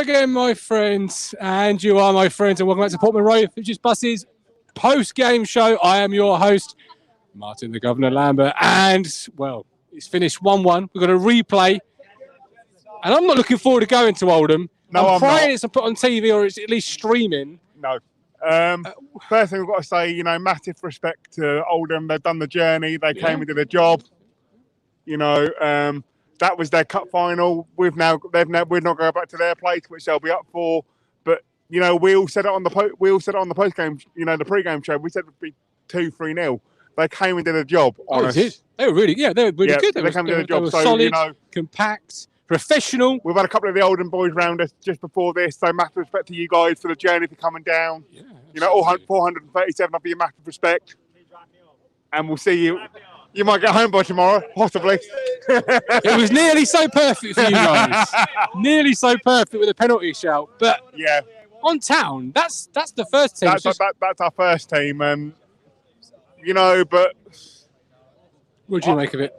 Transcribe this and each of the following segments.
again, my friends, and you are my friends, and welcome back to Portman Road, Ipswich Bus's post-game show. I am your host, Martin the Governor Lambert, and, well, it's finished 1-1. We've got a replay, and I'm not looking forward to going to Oldham. No, I'm praying it's put on TV or it's at least streaming. No. First thing we've got to say, you know, massive respect to Oldham. They've done the journey. They came and did a job. You know, that was their cup final. We're not going back to their place, which they'll be up for. But you know, we all said it on the post game. You know, the pre-game show. We said it would be 2-3-0. They came and did a job. They did. They were really, they were really good. They came and did a job. So solid, you know, compact, professional. We've had a couple of the Oldham boys round us just before this. So massive respect to you guys for the journey for coming down. Yeah, you know, all 437 of you, massive respect. And we'll see you. You might get home by tomorrow, possibly. It was nearly so perfect for you guys. Nearly so perfect with a penalty shout. But yeah, on town, that's the first team. That's our first team. You know, but what do you make of it?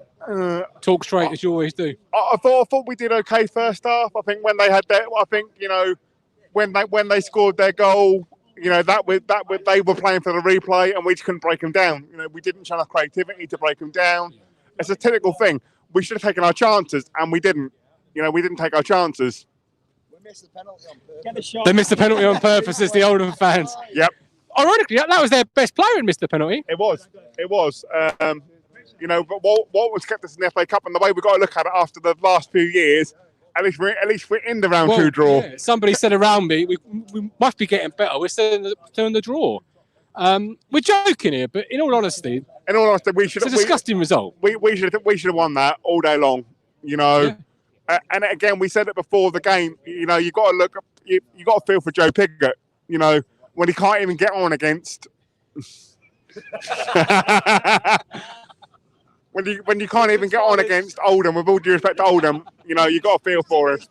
Talk straight as you always do. I thought we did okay first half. I think when they had that, I think you know when they scored their goal. You know, they were playing for the replay and we just couldn't break them down. You know, we didn't show enough creativity to break them down. It's a typical thing. We should have taken our chances and we didn't. You know, we didn't take our chances. We missed the penalty on purpose. They missed the penalty on purpose, as the Oldham fans. Yep. Ironically, that was their best player who missed the penalty. It was. You know, but what was kept us in the FA Cup and the way we've got to look at it after the last few years, at least we're in the round 2 draw. Yeah. Somebody said around me, we must be getting better. We're still in the draw. We're joking here, but in all honesty, we should. It's a disgusting result. We should have won that all day long. You know, and again, we said it before the game. You know, you got to look. You got to feel for Joe Pigott. You know, when he can't even get on against. When you can't even get on against Oldham, with all due respect to Oldham, you know, you got to feel for us.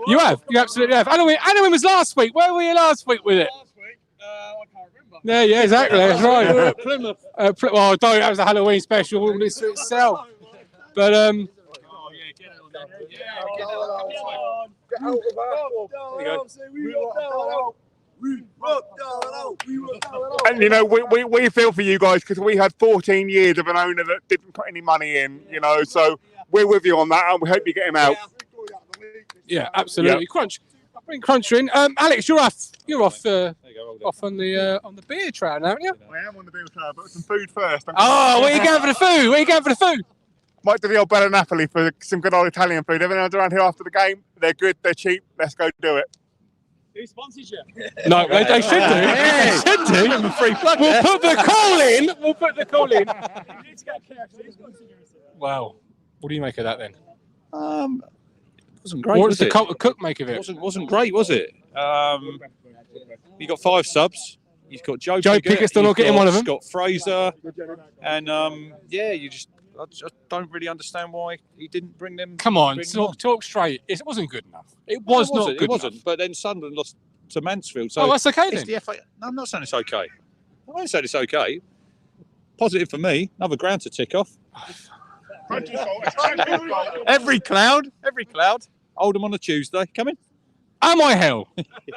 You absolutely have. Halloween was last week. Where were you last week with it? Last week, I can't remember. Yeah, exactly. That's right. Plymouth. Well, that was a Halloween special all this to itself. But And you know, we feel for you guys because we had 14 years of an owner that didn't put any money in, you know, so we're with you on that and we hope you get him out. Yeah, absolutely. Yep. Bring Cruncher in. Alex, you're off on the beer trail now, aren't you? I am on the beer trail, but some food first. Where are you going for the food? Might do the old Bella Napoli for some good old Italian food. Everyone's around here after the game. They're good, they're cheap. Let's go do it. Who sponsors you? No, they should do. They should do. Free plug. We'll put the call in. Wow. What do you make of that then? Wasn't great. What does the cook make of it? Wasn't great, was it? You got 5 subs. You've got Joe Pigott still not getting one of them. Scott Fraser, and I just don't really understand why he didn't bring them. Come on, talk straight. It wasn't good enough. It wasn't. But then Sunderland lost to Mansfield. So that's okay then. The FA. No, I'm not saying it's okay. I won't say it's okay. Positive for me. Another ground to tick off. Every cloud. Oldham on a Tuesday. Coming. Am I hell?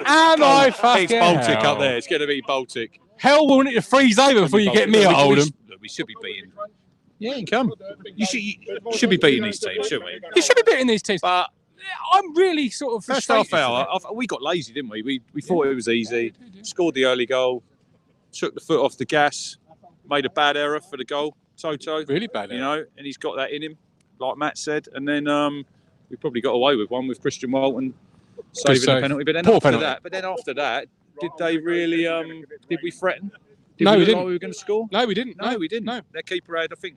Am I fucking It's Baltic hell? up there. It's going to be Baltic. Hell will need to freeze over before you get me at Oldham. We should be beating. Yeah, you can come. You should be beating these teams, shouldn't we? You should be beating these teams. But I'm really sort of first frustrated. half hour, we got lazy, didn't we? We thought it was easy. Scored the early goal. Took the foot off the gas. Made a bad error for the goal. Toto. Really bad error. You know, and he's got that in him, like Matt said. And then we probably got away with one with Christian Walton saving the penalty. But then after that, did they really? Did we threaten? No, we didn't. Like we were going to score? No, we didn't. No, we didn't. No. Their keeper had, I think,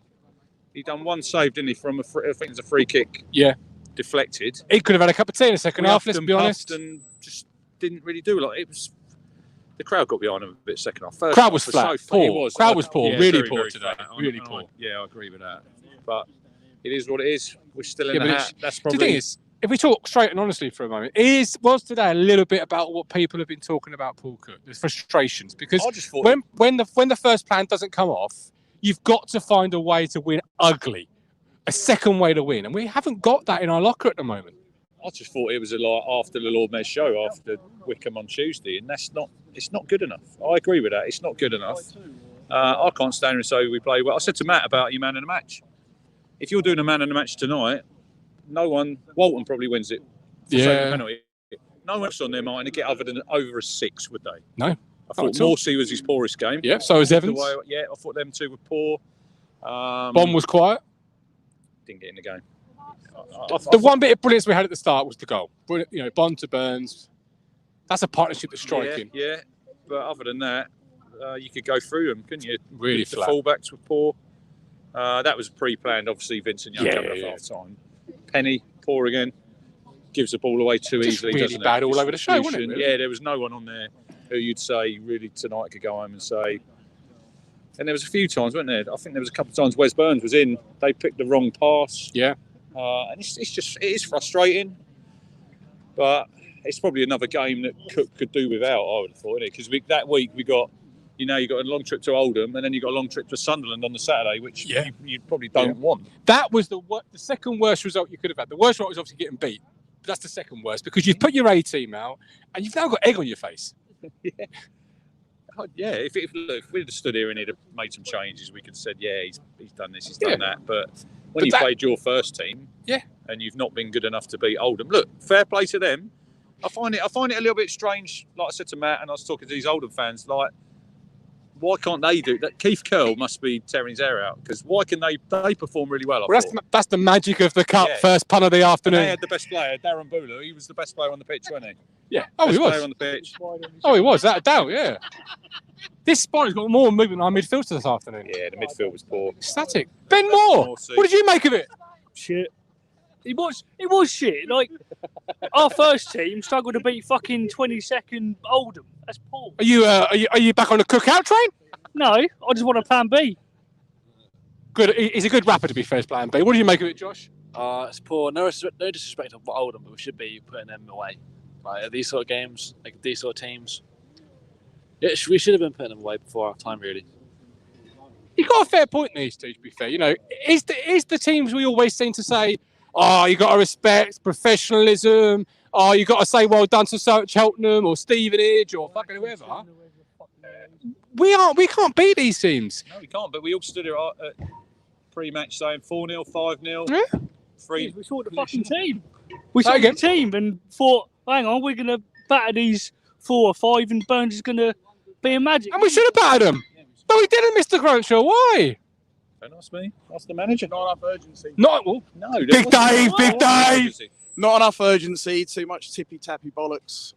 he done one save, didn't he? From I think it was a free kick. Yeah. Deflected. He could have had a cup of tea in the second half. Let's be honest. And just didn't really do a lot. It was the crowd got behind him a bit second half. Crowd was flat. Poor. Crowd was poor. Really poor today. Really poor. Yeah, I agree with that. But it is what it is. We're still in the hat. That's probably. The thing is, if we talk straight and honestly for a moment, was today a little bit about what people have been talking about Paul Cook, the frustrations, because when the first plan doesn't come off, you've got to find a way to win ugly, a second way to win, and we haven't got that in our locker at the moment. I just thought it was a lot after the Lord Mayor's show after Wycombe on Tuesday, and it's not good enough. I agree with that. It's not good enough. I can't stand here and say we play well. I said to Matt about your man in the match. If you're doing a man in the match tonight, Walton probably wins it. For saving penalty. No one else on their mind to get other than over a 6, would they? No. I thought Morsey was his poorest game. Yeah, so was Evans. I thought them two were poor. Bond was quiet. Didn't get in the game. The one bit of brilliance we had at the start was the goal. Brilliant, you know, Bond to Burns. That's a partnership that's striking. Yeah, but other than that, you could go through them, couldn't you? Really the flat. Fullbacks were poor. That was pre-planned, obviously. Vincent Young coming off half-time. Penny, poor again. Gives the ball away too easily, really doesn't bad it? all over the show, wasn't it? Really? Yeah, there was no one on there who you'd say really tonight could go home and say. And there was a few times, weren't there? I think there was a couple of times Wes Burns was in. They picked the wrong pass. Yeah. And it is frustrating, but it's probably another game that Cook could do without, I would have thought, because that week we got, you got a long trip to Oldham, and then you got a long trip to Sunderland on the Saturday, which you probably don't want. That was the second worst result you could have had. The worst result was obviously getting beat. But that's the second worst because you've put your A team out and you've now got egg on your face. If we'd have stood here and he'd have made some changes, we could have said, he's done this, he's done that. But when played your first team, and you've not been good enough to beat Oldham, look, fair play to them. I find it a little bit strange. Like I said to Matt, and I was talking to these Oldham fans, like, why can't they do that? Keith Curl must be tearing his hair out because why can they perform really well? That's the magic of the cup. First punt of the afternoon. And they had the best player, Darren Booler. He was the best player on the pitch, wasn't he? Yeah. He was Player on the pitch. He was, without a doubt. Yeah. This spot has got more movement on our midfield this afternoon. Yeah, the midfield was poor. Static. Ben Moore. What did you make of it? Shit. It was shit. Like, our first team struggled to beat fucking 22nd Oldham. That's poor. Are you back on the cookout train? No, I just want a plan B. Good. He's a good rapper, to be fair, plan B. What do you make of it, Josh? It's poor. No disrespect to Oldham, but we should be putting them away. Like these sort of games, like these sort of teams. We should have been putting them away before our time, really. You got a fair point there, Steve, to be fair. Is the teams we always seem to say, you got to respect professionalism. You got to say well done to Cheltenham or Stevenage or fucking whoever. We can't beat these teams. No, we can't. But we all stood here at pre-match saying 4-0, 5-0, 3. We saw the fucking team. We saw the team and thought, hang on, we're gonna batter these 4 or 5, and Burns is gonna be a magic. And we should have battered them, but we didn't, Mr. Cruncher. Why? Don't ask me. Ask the manager. Not enough urgency. No. Big Dave. Not enough urgency. Too much tippy-tappy bollocks.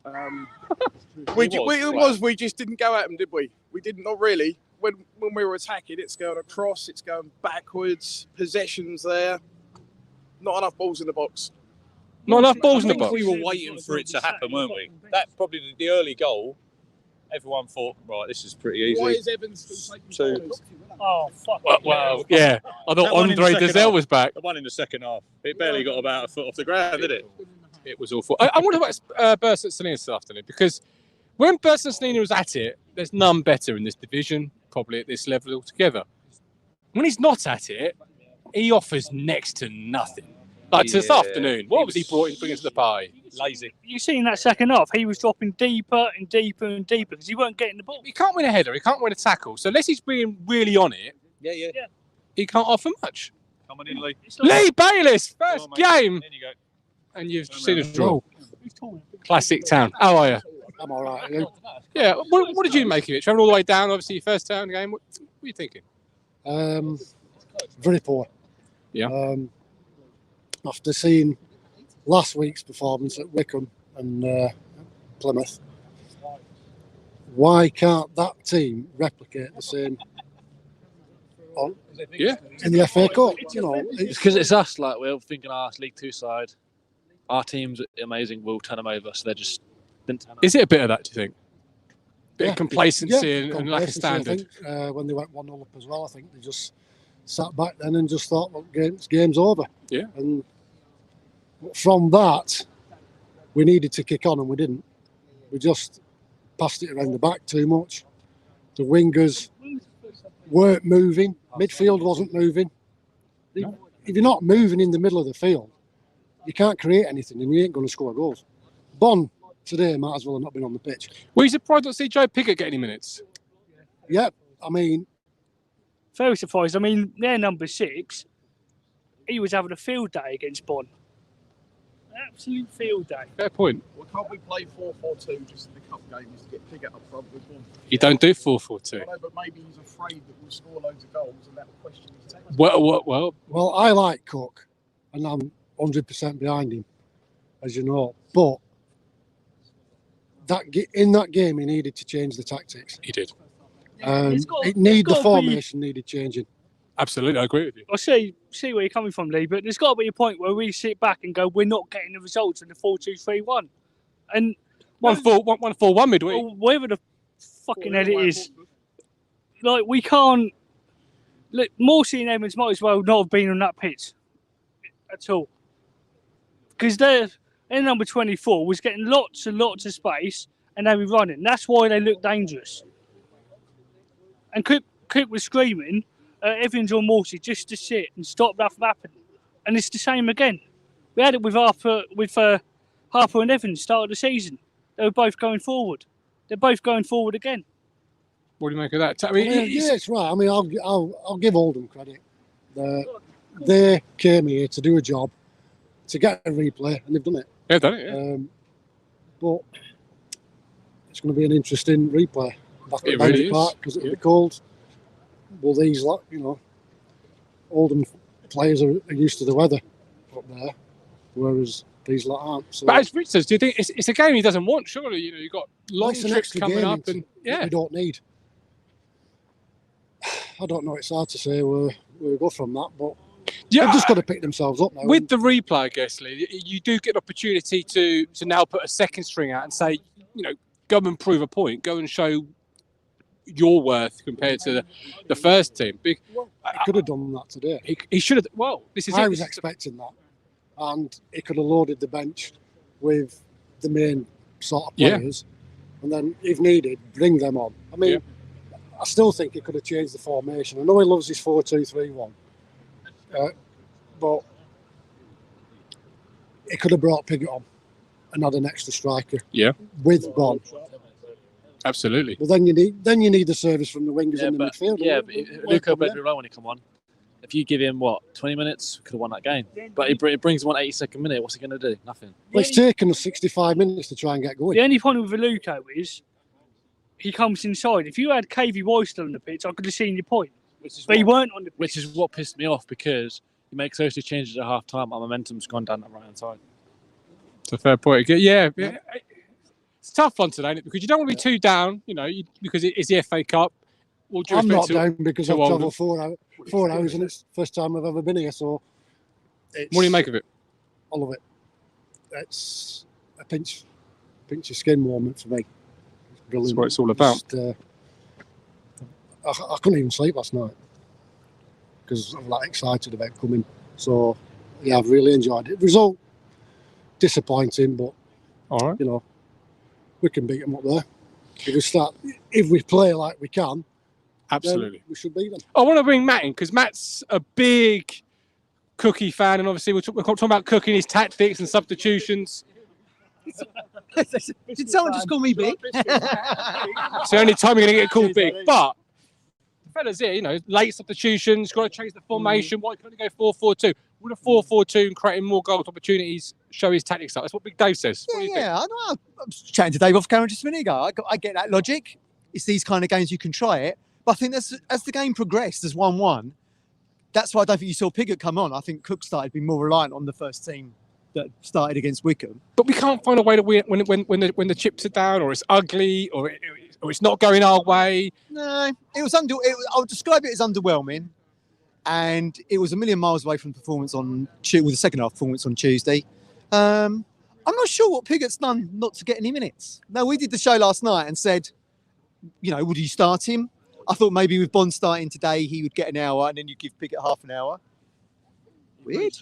We just didn't go at them, did we? We didn't. Not really. When we were attacking, it's going across. It's going backwards. Possessions there. Not enough balls in the box. Not enough balls in the box. We were waiting for it to happen, weren't we? That probably the early goal. Everyone thought, right, this is pretty easy. Why is Evans still taking balls? Oh, fuck. Well, yeah. I thought Andre Dazelle was back. The one in the second half. It barely got about a foot off the ground, did it? It was awful. I wonder about Burson Salina this afternoon, because when Burson Salina was at it, there's none better in this division, probably at this level altogether. When he's not at it, he offers next to nothing. Like this afternoon, what was he bringing to the pie? Lazy. You seen that second half? He was dropping deeper and deeper and deeper because he weren't getting the ball. He can't win a header. He can't win a tackle. So unless he's being really on it, he can't offer much. Come on in, Lee. Lee Bayliss, first game. In you go. And you've seen us draw. Classic town. How are you? I'm all right. Yeah. What did you make of it? Travelling all the way down, obviously, your first town game. What are you thinking? Very poor. Yeah. After seeing last week's performance at Wycombe and Plymouth, why can't that team replicate the same in the FA Cup? It's because it's us. Like we're thinking, our League Two side, our team's amazing. We'll turn them over. So they're just didn't turn up. Is it a bit of that? Do you think? Bit of complacency and lack of standard. I think, when they went 1-0 up as well, I think they just sat back then and just thought, "Look, game's over." Yeah. And from that, we needed to kick on, and we didn't. We just passed it around the back too much. The wingers weren't moving. Midfield wasn't moving. If you're not moving in the middle of the field, you can't create anything and you ain't going to score goals. Bon today might as well have not been on the pitch. Were you surprised not to see Joe Pickett get any minutes? Yeah, I mean, very surprised. I mean, their number 6, he was having a field day against Bon. Absolute field day. Fair point. Well, can't we play 4-4-2 just in the cup games to get Piggott up front with one? You don't do 4-4-2. No, but maybe he's afraid that we'll score loads of goals and that will question his tactics. Well, I like Cook, and I'm 100% behind him, as you know. But in that game, he needed to change the tactics. He did. The formation needed changing. Absolutely, I agree with you. I see where you're coming from, Lee, but there's got to be a point where we sit back and go, we're not getting the results in the 4-2-3-1. And 1-4-1 midweek. Or whatever the fucking hell it is. Like, we can't... Look, Morsey and Evans might as well not have been on that pitch at all. Because their number 24 was getting lots and lots of space and they were running. That's why they looked dangerous. And Cook was screaming... Evans or Morsey just to sit and stop that from happening, and it's the same again. We had it with Harper and Evans start of the season. They were both going forward. They're both going forward again. What do you make of that? I mean, yeah, it's right. I mean, I'll give Oldham credit. They came here to do a job, to get a replay, and they've done it. They've done it. Yeah. But it's going to be an interesting replay back at really Park because it'll be cold. Well, these, Oldham players are used to the weather up there, whereas these lot aren't. So. But as Rich says, do you think it's a game he doesn't want? Surely, you've got long trips coming up, and we don't need. I don't know. It's hard to say where we go from that, but they've just got to pick themselves up now. With the replay, I guess, Lee, you do get an opportunity to now put a second string out and say, go and prove a point, go and show your worth compared to the first team. He could have done that today. He should have. Well, I was expecting that, and he could have loaded the bench with the main sort of players, and then, if needed, bring them on. I mean, I still think he could have changed the formation. I know he loves his 4-2-3-1, but he could have brought Piggott on and had an extra striker. Yeah, with Bon. Absolutely. Well, then you need the service from the wingers in the midfield. Yeah, but Luca Bedrow when he come on, if you give him 20 minutes, could have won that game. But he brings him on 82nd minute. What's he going to do? Nothing. Well, it's taken us 65 minutes to try and get going. The only point with Luca is he comes inside. If you had KV Boy still on the pitch, I could have seen your point. But he weren't on the pitch. Which is what pissed me off because he makes those two changes at half time. Our momentum's gone down that right hand side. It's a fair point. Yeah. It's a tough one today, isn't it? Because you don't want to be too down, because it's the FA Cup. I'm not down because I've travelled 4 hours and it's the first time I've ever been here. So, what do you make of it? I love it. It's a pinch of skin moment for me. It's brilliant. That's what it's all about. I couldn't even sleep last night because I'm excited about coming. So, yeah, I've really enjoyed it. Result disappointing, but all right, we can beat them up there. If we play like we can, absolutely, we should beat them. I want to bring Matt in because Matt's a big Cookie fan, and obviously we're talking about Cookie and his tactics and substitutions. Did someone just call me big? It's the only time you're going to get called big. But the fellas here, late substitutions, got to change the formation. Why can't he go 4-4-2? Would a 4-4-2 and creating more goal opportunities show his tactics up? That's what Big Dave says. Yeah. I know. I was chatting to Dave off camera just a minute ago. I get that logic. It's these kind of games you can try it. But I think as the game progressed, as 1-1, that's why I don't think you saw Piggott come on. I think Cook started being more reliant on the first team that started against Wycombe. But we can't find a way to win when the chips are down, or it's ugly, or it's not going our way. No, I would describe it as underwhelming. And it was a million miles away from performance with the second half performance on Tuesday. I'm not sure what Piggott's done not to get any minutes. No, we did the show last night and said, would you start him? I thought maybe with Bond starting today, he would get an hour and then you give Piggott half an hour. Weird.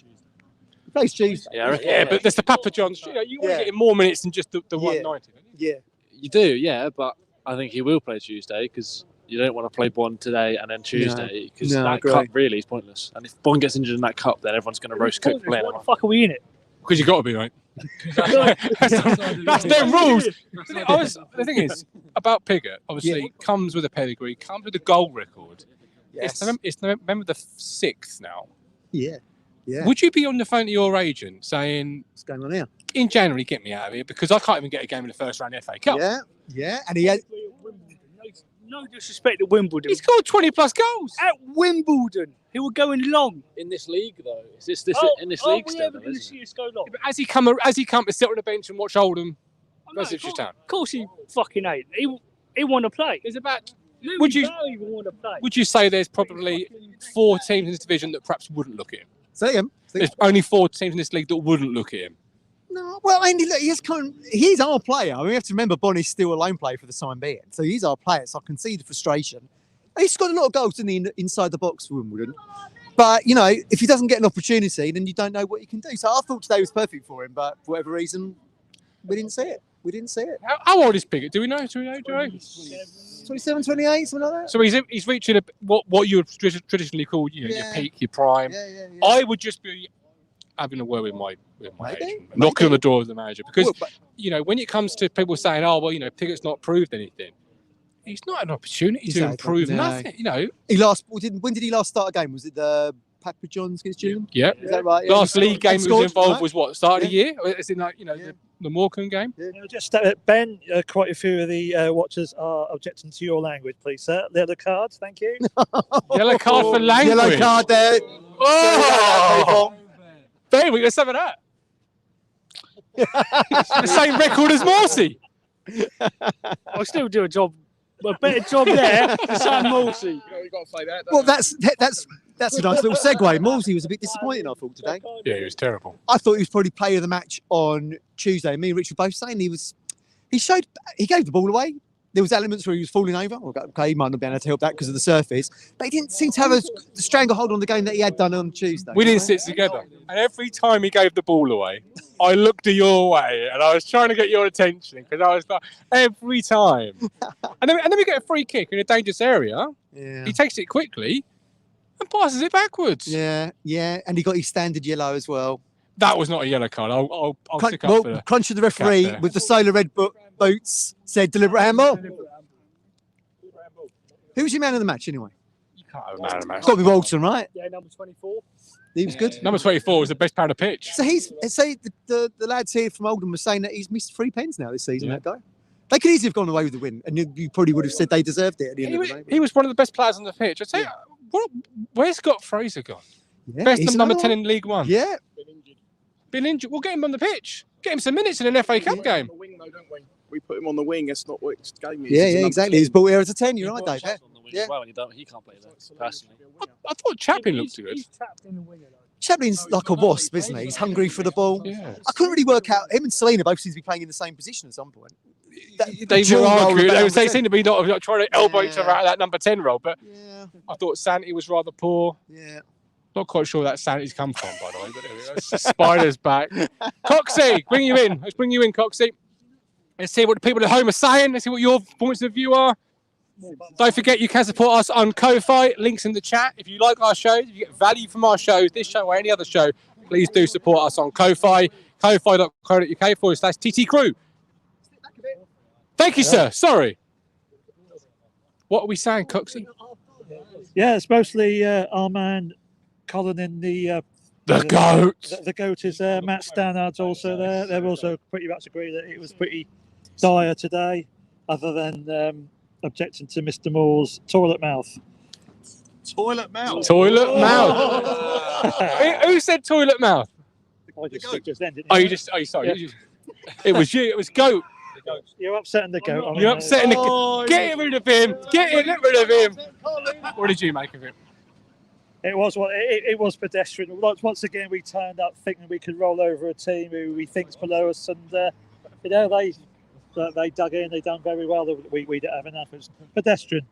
He plays Tuesday. Yeah, but there's the Papa John's. You want to get him more minutes than just the 190. Yeah. You do, yeah, but I think he will play Tuesday because you don't want to play Bond today and then Tuesday because that cup really is pointless. And if Bond gets injured in that cup, then everyone's going to roast Cook playing. What the fuck are we in it? Because you got to be, right? That's their rules. The thing is, about Piggott, obviously, comes with a pedigree, comes with a goal record. Yes. It's November the 6th now. Yeah. Yeah. Would you be on the phone to your agent saying, What's going on here? in January, get me out of here, because I can't even get a game in the first round of the FA Cup? Yeah. Yeah. And he had. No disrespect to Wimbledon. He scored 20 plus goals. At Wimbledon, he was going long. In this league, though, is this in this are league we still? ever Though, going to isn't see it? us go long? But has he come to sit on the bench and watch Oldham versus Ipswich Town? Of course he fucking ain't. He want to play. There's about. Louis Would you- Barry even want to play? Would you say there's probably 4 teams in this division that perhaps wouldn't look at him? Say him. There's only 4 teams in this league that wouldn't look at him. No, well, Andy, look, he's our player. I mean, we have to remember Bonnie's still a loan player for the time being. So he's our player, so I can see the frustration. He's got a lot of goals inside the box for Wimbledon. But, you know, if he doesn't get an opportunity, then you don't know what he can do. So I thought today was perfect for him, but for whatever reason, we didn't see it. How old is Piggott? Do we know? 27, 28, something like that? So he's reaching what you would traditionally call your peak, your prime. Yeah. I would just be having a word with my Maybe. agent, knocking on the door of the manager, because Well, but- you know, when it comes to people saying, "Oh, well, you know, Piggott's not proved anything," he's not an opportunity to Exactly. improve No. nothing. You know, When did he last start a game? Was it the Papa John's against June? yeah. Is that right? Yeah, Last he league scored- game he he scored, was involved right? was what, start of the year? As in, like, you know, Yeah. the Morecambe game. Just Ben, quite a few of the watchers are objecting to your language, please, sir. They're the cards, thank you. Yellow card for language. Yellow card there. Oh, Ben, we got some of that. The same record as Morsey. I'll still do a better job there than Sam Morsey. You got to say that. Well, that's a nice little segue. Morsey was a bit disappointing, I thought, today. Yeah, he was terrible. I thought he was probably player of the match on Tuesday. Me and Rich were both saying he gave the ball away. There was elements where he was falling over. Okay, he might not have been able to help that because of the surface, but he didn't seem to have the stranglehold on the game that he had done on Tuesday. We didn't sit together. And every time he gave the ball away, I looked your way and I was trying to get your attention, because I was like, every time. And then we get a free kick in a dangerous area. Yeah. He takes it quickly and passes it backwards. Yeah, and he got his standard yellow as well. That was not a yellow card. I'll stick up for the Crunch of the referee there. with the solar red boots said deliberate handball. Who was your man of the match anyway? You can't have a man of the match. It's got to be Walton, right? Yeah, number 24. He was good. Number 24 was the best part of the pitch. So the lads here from Oldham were saying that he's missed 3 pens now this season. Yeah. That guy. They could easily have gone away with the win, and you probably would have said they deserved it at the end of the day. He was one of the best players on the pitch. I'd say, where's Scott Fraser gone? Yeah, Best he's number another 10 in League One. Yeah. Been injured. We'll get him on the pitch. Get him some minutes in an FA Cup game. On the wing, though, don't we? We put him on the wing. That's not what his game is. Yeah, He's a number exactly. 10. He's brought here as a 10. You're right, Dave. He's on the wing Yeah. as well, and he can't play there, personally. I thought Chaplin looked good. He's tapped in the winger, though. Chaplin's like a wasp, isn't he? He's hungry for the ball. Yeah. I couldn't really work out. Him and Selena both seem to be playing in the same position at some point. They dual were role arguing. of that They number seem to be not trying to elbow each other Yeah. out of that number 10 role. But Yeah, I thought Santi was rather poor. yeah. Not quite sure where that Santi's come from, by the way. But there we go. Spider's back. Coxie, bring you in. Let's bring you in, Coxie. Let's see what the people at home are saying. Let's see what your points of view are. Don't forget, you can support us on Ko-Fi. Links in the chat. If you like our shows, if you get value from our shows, this show or any other show, please do support us on Ko-Fi. Ko-Fi.co.uk/TT Crew. Thank you, sir. Sorry. What are we saying, Coxie? Yeah, it's mostly our man Colin in the GOAT. The GOAT is there. Matt Stannard's also there. They've also pretty much agreed that it was pretty dire today, other than objecting to Mr. Moore's toilet mouth. Toilet mouth. Toilet mouth. Who said toilet mouth? I just ended. Oh, you just. Oh, sorry. Yeah. It was you. It was GOAT. You're upsetting the GOAT. You're upsetting the. Get rid of him. Get rid of him. What did you make of it? It was pedestrian. Once again, we turned up thinking we could roll over a team who we think's below us, and they dug in. They done very well. We didn't have enough. It was pedestrian.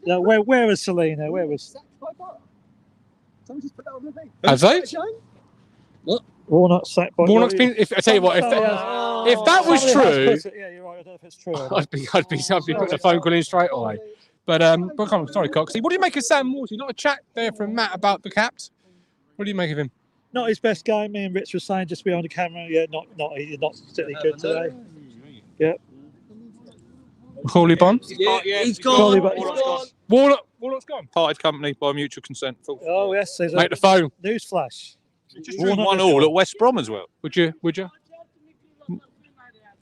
You know, where was Selena? Where was? Have they? Walnut sacked by. Walnut's been. If I tell you what, if that was true, Yeah, you're right. I don't know if it's true. I'd be putting a phone call in straight away. But come on, sorry, Coxie. What do you make of Sam Morsey? Not a chat there from Matt about the caps. What do you make of him? not his best game. Me and Rich were saying just behind the camera. Yeah, he's not particularly good today. Yeah. Crawley Bond? Yeah, he's gone. Warnock's gone. Parted company by mutual consent. Oh yes, there's Make the phone. Newsflash. Just drew 1-1 at West Brom as well. Would you? Would you?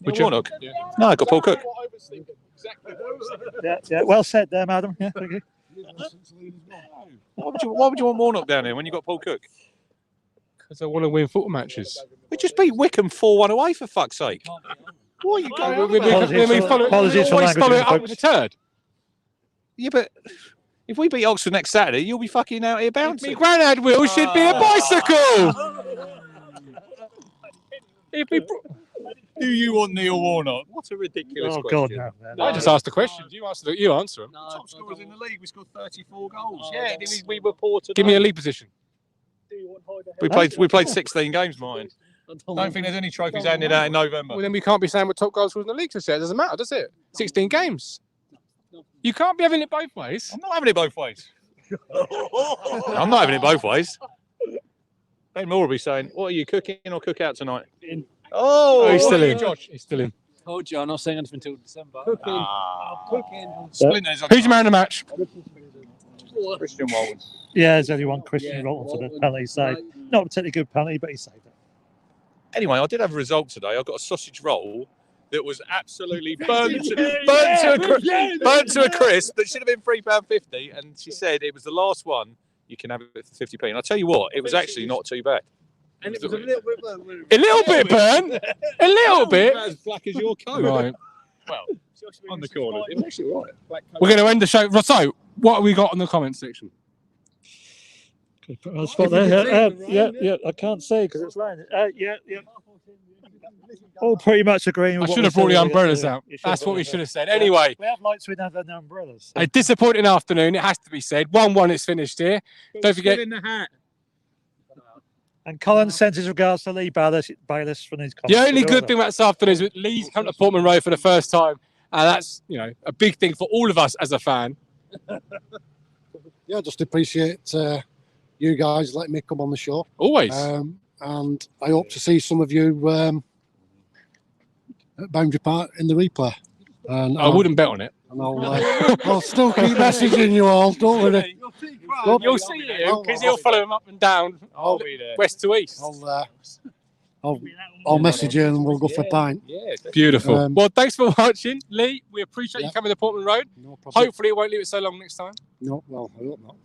Warnock? Yeah. No, I got Paul Cook. Yeah. Well said there, madam. Yeah, thank you. Why would you want Warnock down here when you got Paul Cook? Because I want to win football matches. We just beat Wycombe 4-1 away, for fuck's sake. What are you going on about? Apologies for always follow language, it up with a turd. Yeah, but if we beat Oxford next Saturday, you'll be fucking out here bouncing. My granddad will should be a bicycle. Do you want Neil Warnock? What a ridiculous question. God, no. I just asked the question. You answer them. Top scorers in the league. We scored 34 goals. Yeah, we were poor today. Give me a league position. We played 16 games, Martin. I don't think there's any trophies handed out in November. Well, then we can't be saying we're top goal scorers in the league. It doesn't matter, does it? 16 games. You can't be having it both ways. I'm not having it both ways. I'm not having it both ways. Ben Moore will be saying, "What are you cooking or cook out tonight?" Oh, he's still in. Josh, he's still in. Told you, I'm not saying anything until December. Cooking. Splinters. Who's your man of the match? Christian Walton. Yeah, there's only one Christian Walton for the penalty save. Not a particularly good penalty, but he saved it. Anyway, I did have a result today. I got a sausage roll that was absolutely burnt to a crisp. That should have been £3.50, and she said it was the last one. You can have it for 50p. And I tell you what, it was actually not too bad. And it was a little bit burnt. A little bit burnt. A little bit. As black as your coat. Right. Well, on the corner. It was actually all right. We're going to end the show. So, what have we got on the comments section? Put on the spot there. Yeah. I can't say because it's raining. Yeah. All pretty much agreeing. I With should have brought the umbrellas out. That's what we should have said. Anyway, we have lights. We don't have no umbrellas. a disappointing afternoon. It has to be said. 1-1. It's finished here. Don't forget. In the hat. And Colin sends his regards to Lee Bayless from his comments. The only good thing about this afternoon is that Lee's come to Portman Road for the first time, and that's a big thing for all of us as a fan. Yeah, just appreciate you guys letting me come on the show. Always. And I hope to see some of you at Boundary Park in the replay. And I wouldn't bet on it. And I'll still keep messaging you all, don't worry. You'll see him because he'll follow him up and down, west to east. I'll message you and we'll go for a pint. Yeah, beautiful. Well, thanks for watching, Lee. We appreciate you coming to Portman Road. No problem. Hopefully, it won't leave it so long next time. No, well, I hope not.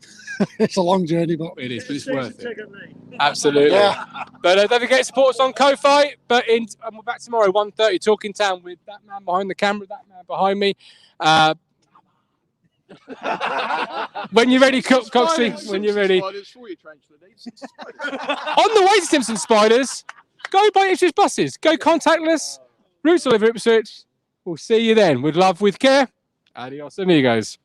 It's a long journey, but it is. But it's worth it. Absolutely. Yeah. But don't forget to support us on Ko-Fi. And we're back tomorrow, 1:30, Talking Town with that man behind the camera, that man behind me. When you're ready, Coxie. When you're ready. On the way to Simpson Spiders, go by Ipswich buses. Go contactless. Routes all over Ipswich. We'll see you then. With love, with care. Adios, amigos.